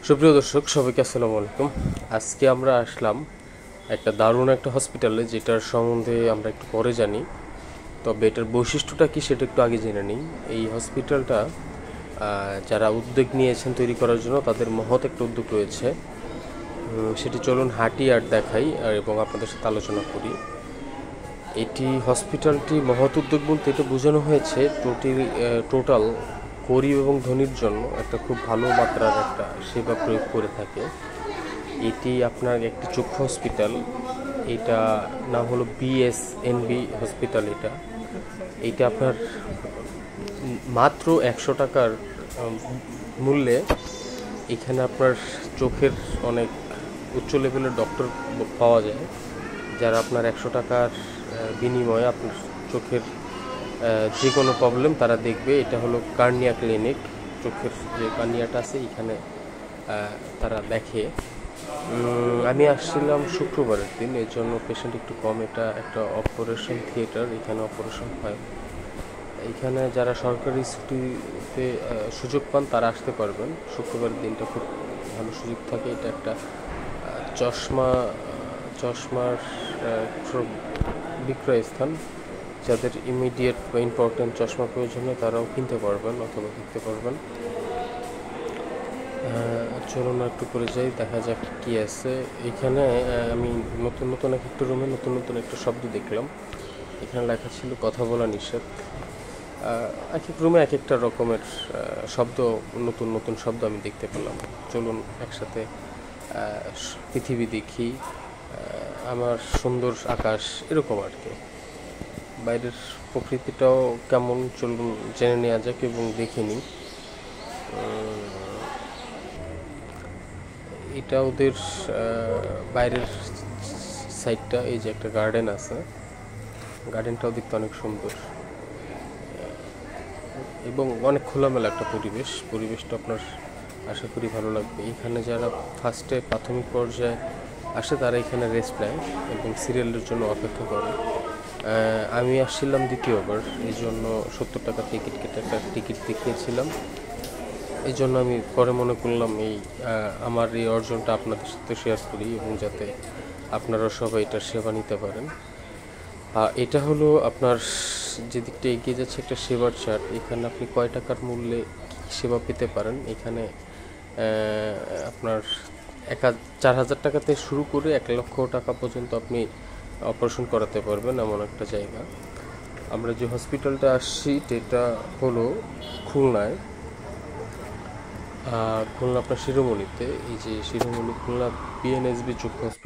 সুপ্রিয় দর্শক সবাইকে আসসালামু আলাইকুম। আজকে আমরা আসলাম একটা দারুণ একটা হসপিটালে, যেটার সম্বন্ধে আমরা একটু পরে জানি। তবে এটার বৈশিষ্ট্যটা কি সেটা একটু আগে জেনে নিই। এই হসপিটালটা যারা উদ্যোগ নিয়েছেন তৈরি করার জন্য, তাদের মহৎ একটা উদ্যোগ রয়েছে। সেটি চলুন হাঁটি আর দেখাই এবং আপনাদের সাথে আলোচনা করি। এটি হসপিটালটি মহৎ উদ্যোগ বলতে এটা বোঝানো হয়েছে টোটাল গরিব এবং ধনীর জন্য একটা খুব ভালো মাত্রার একটা সেবা প্রয়োগ করে থাকে। এটি আপনার একটি চক্ষু হসপিটাল। এটা নাম হলো বিএসএনবি হসপিটাল। এইটা আপনার মাত্র 100 টাকার মূল্যে এখানে আপনার চোখের অনেক উচ্চ লেভেলের ডক্টর পাওয়া যায়, যারা আপনার 100 টাকার বিনিময়ে আপনার চোখের যে কোনো প্রবলেম তারা দেখবে। এটা হলো কার্নিয়া ক্লিনিক। চোখের যে কার্নিয়াটা আছে এখানে তারা দেখে। আমি আসছিলাম শুক্রবারের দিন, এর জন্য পেশেন্ট একটু কম। এটা একটা অপারেশন থিয়েটার, এখানে অপারেশন হয়। এখানে যারা সরকারি ছুটিতে সুযোগ পান তারা আসতে পারবেন। শুক্রবারের দিনটা খুব ভালো সুযোগ থাকে। এটা একটা চশমার বিক্রয় স্থান। যাদের ইমিডিয়েট বা ইম্পর্টেন্ট চশমা প্রয়োজন হয় তারাও কিনতে পারবেন অথবা দেখতে পারবেন। চলুন একটু করে যাই, দেখা যাক কি আছে এখানে। আমি নতুন একটা রুমে নতুন একটা শব্দ দেখলাম। এখানে লেখা ছিল কথা বলা নিষেধ। এক এক রুমে এক একটা রকমের নতুন শব্দ আমি দেখতে পেলাম। চলুন একসাথে পৃথিবী দেখি, আমার সুন্দর আকাশ, এরকম আর কি। বাইরের প্রকৃতিটাও কেমন চলুন জেনে নেওয়া যাক এবং দেখে নিই। এটা ওদের বাইরের সাইডটা। এই যে একটা গার্ডেন আছে, গার্ডেনটাও দেখতে অনেক সুন্দর এবং অনেক খোলামেলা একটা পরিবেশটা আপনার আশা করি ভালো লাগবে। এখানে যারা ফার্স্টে প্রাথমিক পর্যায়ে আসে তারা এখানে রেস্ট নেয় এবং সিরিয়ালের জন্য অপেক্ষা করে। আমি আসছিলাম দ্বিতীয়বার, এই জন্য 70 টাকা টিকিট কেটে একটা টিকিট দেখিয়েছিলাম। এই জন্য আমি পরে মনে করলাম আমার এই অর্জনটা আপনাদের সাথে শেয়ার করি এবং যাতে আপনারা সবাই এটার সেবা নিতে পারেন। এটা হলো আপনার যেদিকটা এগিয়ে যাচ্ছে একটা সেবার চার্ট। এখানে আপনি কয় টাকার মূল্যে সেবা পেতে পারেন। এখানে আপনার 4,000 টাকাতে শুরু করে 1 লক্ষ টাকা পর্যন্ত আপনি অপারেশন করাতে পারবেন, এমন একটা জায়গা। আমরা যে হসপিটালটা আসছি এটা হলো খুলনায়, খুলনা আপনার শিরোমণিতে। এই যে শিরোমণি খুলনা বিএনএসবি চক্ষু হসপিটাল।